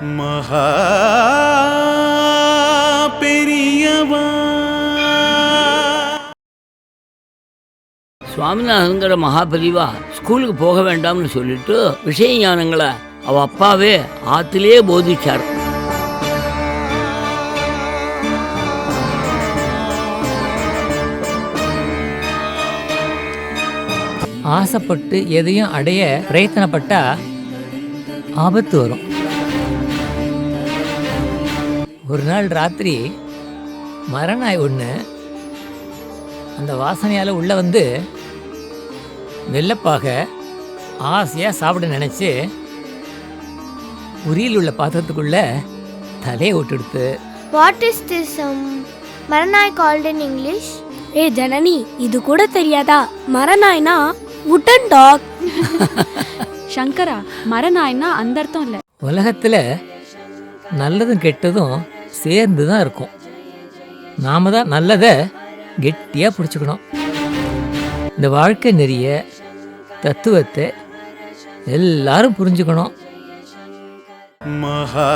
மகா பெரியவா. சுவாமிநாதங்கிற மகாபெரிவா ஸ்கூலுக்கு போக வேண்டாம்னு சொல்லிட்டு விஷய ஞானங்களை அவ அப்பாவே ஆத்திலே போதிச்சார். ஆசைப்பட்டு எதையும் அடைய பிரயத்தனப்பட்டா ஆபத்து வரும். ஒரு நாள் ராத்திரி மரநாய் ஒன்று அந்த வாசனையால் உள்ளே வந்து வெள்ளப்பாக ஆசையாக சாப்பிட நினச்சி உரியில் உள்ள பாத்திரத்துக்குள்ளே தலையை விட்டுடுத்து. What is this மரநாய் called in English? ஏ ஜனனி, இது கூட தெரியாதா? மரநாய்னா வுடன் டாக். சங்கரா, மரநாய்னா அந்த அர்த்தம் இல்லை. உலகத்தில் நல்லதும் கெட்டதும் சேர்ந்து தான் இருக்கும். நாம தான் நல்லதை கெட்டியாக பிடிச்சிக்கணும். இந்த வாழ்க்கை நெறிய தத்துவத்தை எல்லாரும் புரிஞ்சுக்கணும். மகா